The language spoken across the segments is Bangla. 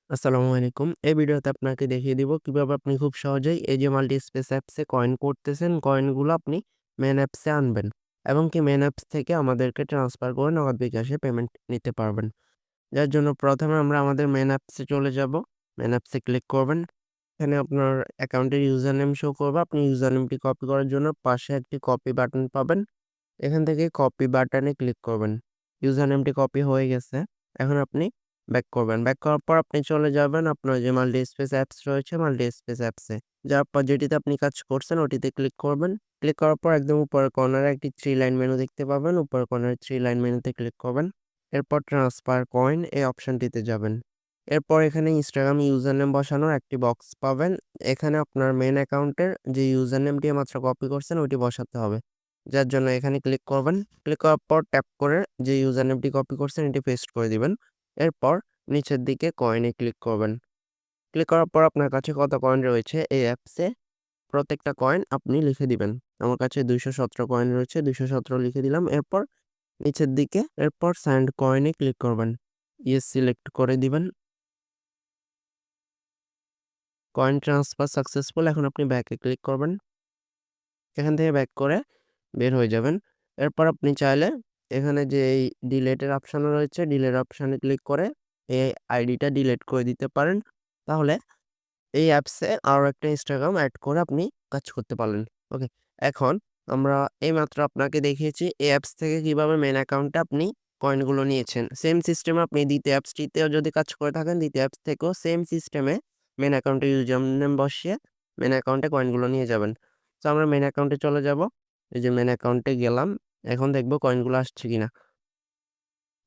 আসসালামু আলাইকুম। এই ভিডিওতে আপনাকে দেখিয়ে দিব কিভাবে আপনি খুব সহজেই এই যে মাল্টিস্পেস অ্যাপসে কয়েন করতেছেন, কয়েনগুলো আপনি মেইন অ্যাপসে আনবেন এবং কি মেইন অ্যাপস থেকে আমাদেরকে ট্রান্সফার করে নগদ বিকাশে পেমেন্ট নিতে পারবেন। যার জন্য প্রথমে আমরা আমাদের মেইন অ্যাপসে চলে যাব। মেইন অ্যাপসে ক্লিক করবেন। এখানে আপনার অ্যাকাউন্টের ইউজার নেম শো করবে। আপনি ইউজার নেমটি কপি করার জন্য পাশে একটি কপি বাটন পাবেন। এখান থেকে কপি বাটনে ক্লিক করবেন। ইউজার নেমটি কপি হয়ে গেছে। এখন আপনি ব্যাক করবেন। ব্যাক করার পর আপনি চলে যাবেন আপনার যে মাল্টিস্পেস অ্যাপস রয়েছে, মাল্টিস্পেস অ্যাপসে। যাওয়ার পর যেটিতে আপনি কাজ করছেন ওটিতে ক্লিক করবেন। ক্লিক করার পর একদম উপরের কর্নারে একটি 3 লাইন মেনু দেখতে পাবেন। উপরের কর্নারে 3 লাইন মেনুতে ক্লিক করবেন। এরপর ট্রান্সফার কয়েন এই অপশনটিতে যাবেন। এরপর এখানে ইনস্টাগ্রাম ইউজার নেম বসানোর একটি বক্স পাবেন। এখানে আপনার মেইন অ্যাকাউন্টের যে ইউজার নেমটি মাত্র কপি করছেন ওইটি বসাতে হবে। যার জন্য এখানে ক্লিক করবেন। ক্লিক করার পর ট্যাপ করে যে ইউজার নেমটি কপি করছেন এটি পেস্ট করে দিবেন। এরপর নিচের দিকে কয়েনে ক্লিক করবেন। ক্লিক করার পর আপনার কাছে কত কয়েন রয়েছে এই অ্যাপসে প্রত্যেকটা কয়েন আপনি লিখে দিবেন। আমার কাছে 217 কয়েন রয়েছে, 217 লিখে দিলাম। এরপর নিচের দিকে এরপর সেন্ড কয়েনে ক্লিক করবেন। ইয়েস সিলেক্ট করে দিবেন। Coin transfer successful. এখন আপনি ব্যাকে ক্লিক করবেন। এখান থেকে ব্যাক করে বের হয়ে যাবেন। এরপর আপনি চাইলে এখানে যে এই ডিলেটের অপশন রয়েছে, ডিলেট অপশনে ক্লিক করে এই আইডিটা ডিলিট করে দিতে পারেন। তাহলে এই অ্যাপসে আরও একটা ইনস্টাগ্রাম অ্যাড করে আপনি কাজ করতে পারলেন। ওকে। এখন আমরা এইমাত্র আপনাকে দেখিয়েছি এই অ্যাপস থেকে কিভাবে মেইন অ্যাকাউন্টে আপনি কয়েনগুলো নিয়েছেন। সেম সিস্টেমে আপনি দ্বিতীয় অ্যাপসটিতেও যদি কাজ করে থাকেন, দ্বিতীয় অ্যাপস থেকেও সেম সিস্টেমে মেইন অ্যাকাউন্টে ইউজার নেম বসিয়ে মেইন অ্যাকাউন্টে কয়েনগুলো নিয়ে যাবেন। তো আমরা মেইন অ্যাকাউন্টে চলে যাব। এই যে মেইন অ্যাকাউন্টে গেলাম। এখন দেখব কয়েনগুলো আসছে কিনা।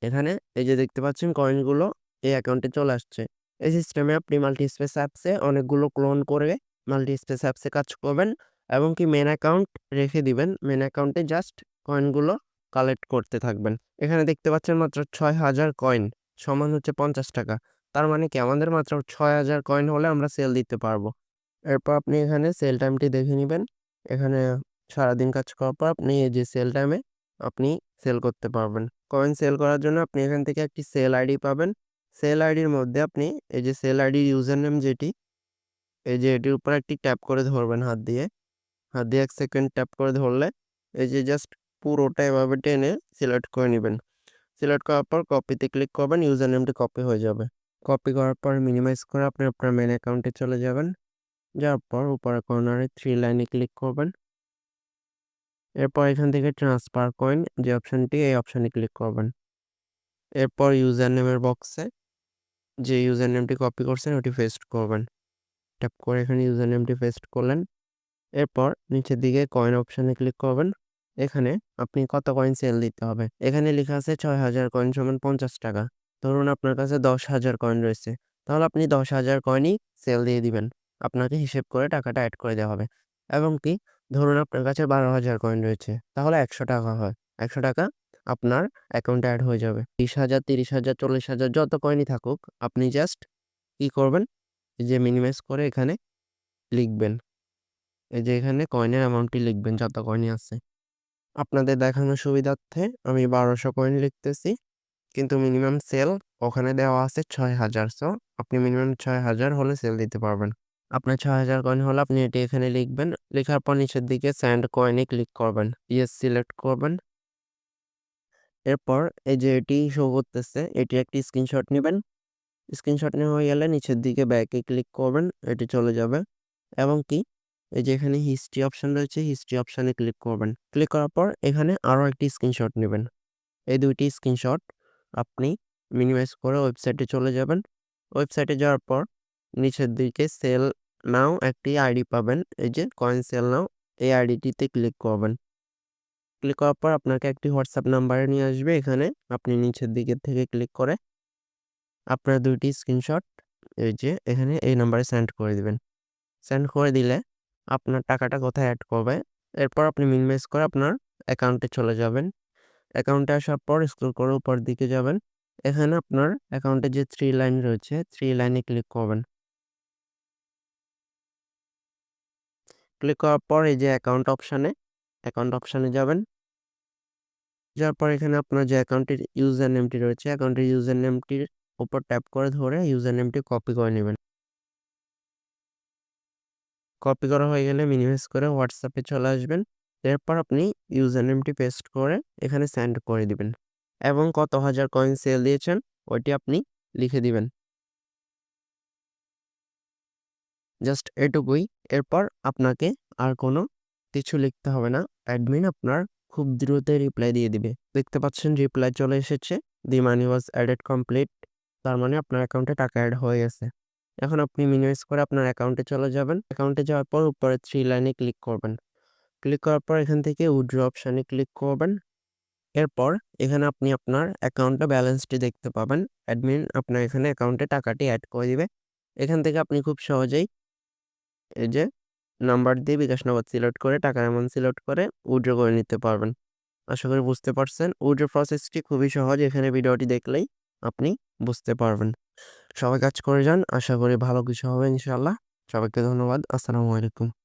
এখানে এই যে দেখতে পাচ্ছেন কয়েনগুলো এই অ্যাকাউন্টে চলে আসছে। এই সিস্টেমে আপনি মাল্টিস্পেস অ্যাপসে অনেকগুলো ক্লোন করে মাল্টিস্পেস অ্যাপসে কাজ করবেন এবং কি মেইন অ্যাকাউন্ট রেখে দিবেন। মেইন অ্যাকাউন্টে জাস্ট কয়েনগুলো কালেক্ট করতে থাকবেন। এখানে দেখতে পাচ্ছেন মাত্র ৬,০০০ কয়েন সমান হচ্ছে ৳৫০। তার মানে কি আমাদের মাত্র ৬,০০০ কয়েন হলে আমরা সেল দিতে পারবো। এরপর আপনি এখানে সেল টাইমটি দেখে নিবেন। এখানে সারাদিন কাজ করার পর আপনি এই যে সেল টাইমে আপনি সেল করতে পারবেন। কয়েন সেল করার জন্য আপনি এখান থেকে একটি সেল আইডি পাবেন। সেল আইডির মধ্যে আপনি এই যে সেল আইডির ইউজার নেম যেটি, এই যে এটির উপর একটি ট্যাপ করে ধরবেন হাত দিয়ে। হাত দিয়ে ১ সেকেন্ড ট্যাপ করে ধরলে এই যে জাস্ট পুরোটা এভাবে টেনে সিলেক্ট করে নিবেন। সিলেক্ট করার পর কপিতে ক্লিক করবেন, ইউজার নেমটি কপি হয়ে যাবে। কপি করার পর মিনিমাইজ করে আপনি আপনার মেইন অ্যাকাউন্টে চলে যাবেন। যাওয়ার পর উপরের কর্নারে 3 লাইনে ক্লিক করবেন। এরপর এখান থেকে ট্রান্সফার কয়েন যে অপশনটি এই অপশনে ক্লিক করবেন। এরপর ইউজার নেমের বক্সে যে ইউজার নেমটি কপি করছেন ওটি পেস্ট করবেন। ট্যাপ করে এখানে ইউজার নেমটি পেস্ট করলেন। এরপর নিচের দিকে কয়েন অপশনে ক্লিক করবেন। এখানে আপনি কত কয়েন সেল দিতে হবে। এখানে লেখা আছে ৬,০০০ কয়েন সমান ৳৫০। ধরুন আপনার কাছে ১০,০০০ কয়েন রয়েছে। তাহলে আপনি ১০,০০০ কয়েনই সেল দিয়ে দিবেন। আপনাকে হিসেব করে টাকাটা এড করে দেওয়া হবে। এবং কি ধরুন আপনার কাছে ১২,০০০ কয়েন রয়েছে। তাহলে ৳১০০ হয়। ৳১০০ আপনার অ্যাকাউন্টে এড হয়ে যাবে। ২০,০০০, ৩০,০০০, ৪০,০০০ যত কয়েনই থাকুক আপনি জাস্ট কি করবেন? এই যে মিনিমাইজ করে এখানে লিখবেন। এই যে এখানে কয়েনের অ্যামাউন্টটি লিখবেন যত কয়েনই আছে। আপনাদের দেখানোর সুবিধার্থে আমি ১২০০ কয়েন লিখতেছি। কিন্তু মিনিমাম সেল ওখানে দেওয়া আছে ৬,০০০। সো আপনি মিনিমাম ৬,০০০ হলে সেল দিতে পারবেন। আপনার ৬,০০০ কয়েন হলে আপনি এটি এখানে লিখবেন। লেখার পর নিচের দিকে সেন্ড কয়েনে ক্লিক করবেন। ইয়েস সিলেক্ট করবেন। এরপর এই যে এটি শো করতেছে এটি একটি স্ক্রিনশট নিবেন। স্ক্রিনশট নেওয়া হয়ে গেলে নিচের দিকে ব্যাকে ক্লিক করবেন। এটি চলে যাবে এবং কি এই যে এখানে হিস্ট্রি অপশন রয়েছে, হিস্ট্রি অপশনে ক্লিক করবেন। ক্লিক করার পর এখানে আরও একটি স্ক্রিনশট নিবেন। এই ২ টি স্ক্রিনশট আপনি মিনিমাইজ করে ওয়েবসাইটে চলে যাবেন। ওয়েবসাইটে যাওয়ার পর নিচের দিকে সেল নাও একটি আইডি পাবেন। এই যে কয়েন সেল নাও এই আইডিটিতে ক্লিক করবেন। ক্লিক করার পর আপনাকে একটি হোয়াটসঅ্যাপ নাম্বারে নিয়ে আসবে। এখানে আপনি নিচের দিকের থেকে ক্লিক করে আপনার ২ টি স্ক্রিনশট এই যে এখানে এই নাম্বারে সেন্ড করে দিবেন। সেন্ড করে দিলে আপনার টাকাটা কোথায় অ্যাড করবে, এরপর আপনি মিনিমাইজ করে আপনার অ্যাকাউন্টে চলে যাবেন। অ্যাকাউন্টে আসার পর স্ক্রল করে উপরের দিকে যাবেন। এখানে আপনার অ্যাকাউন্টে যে 3 লাইন রয়েছে 3 লাইনে ক্লিক করবেন। ক্লিক করার পর এই যে অ্যাকাউন্ট অপশনে যাবেন। যাওয়ার পর এখানে আপনার যে অ্যাকাউন্টের ইউজার নেমটি রয়েছে, অ্যাকাউন্টের ইউজার নেমটির উপর ট্যাপ করে ধরে ইউজার নেমটি কপি করে নেবেন। কপি করা হয়ে গেলে মিনিমাইজ করে হোয়াটসঅ্যাপে চলে আসবেন। এরপর আপনি ইউজার নেমটি পেস্ট করে এখানে সেন্ড করে দিবেন এবং কত হাজার কয়েন সেল দিয়েছেন ওইটি আপনি লিখে দিবেন। জাস্ট এটুকুই। এরপর আপনাকে আর কোনো কিছু লিখতে হবে না। অ্যাডমিন আপনার খুব দ্রুতই রিপ্লাই দিয়ে দিবে। দেখতে পাচ্ছেন রিপ্লাই চলে এসেছে। দি মানি ওয়াজ অ্যাডেড কমপ্লিট। তার মানে আপনার অ্যাকাউন্টে টাকা এড হয়ে গেছে। এখন আপনি মিনিমাইজ করে আপনার অ্যাকাউন্টে চলে যাবেন। অ্যাকাউন্টে যাওয়ার পর উপরে 3 লাইনে ক্লিক করবেন। ক্লিক করার পর এখান থেকে উইথড্র অপশানে ক্লিক করবেন। এরপর এখানে আপনি আপনার অ্যাকাউন্টে ব্যালেন্সটি দেখতে পাবেন। অ্যাডমিন আপনার এখানে অ্যাকাউন্টে টাকাটি এড করে দিবে। এখান থেকে আপনি খুব সহজেই এই যে নাম্বার দিয়ে বিকাশ নগদ সিলেক্ট করে টাকার অ্যামাউন্ট সিলেক্ট করে উইথড্র করে নিতে পারবেন। আশা করি বুঝতে পারছেন। উইথড্র প্রসেসটি খুবই সহজ। এখানে ভিডিওটি দেখলেই আপনি বুঝতে পারবেন। সবাই কাজ করে যান। আশা করি ভালো কিছু হবে ইনশাআল্লাহ। সবাইকে ধন্যবাদ। আসসালামু আলাইকুম।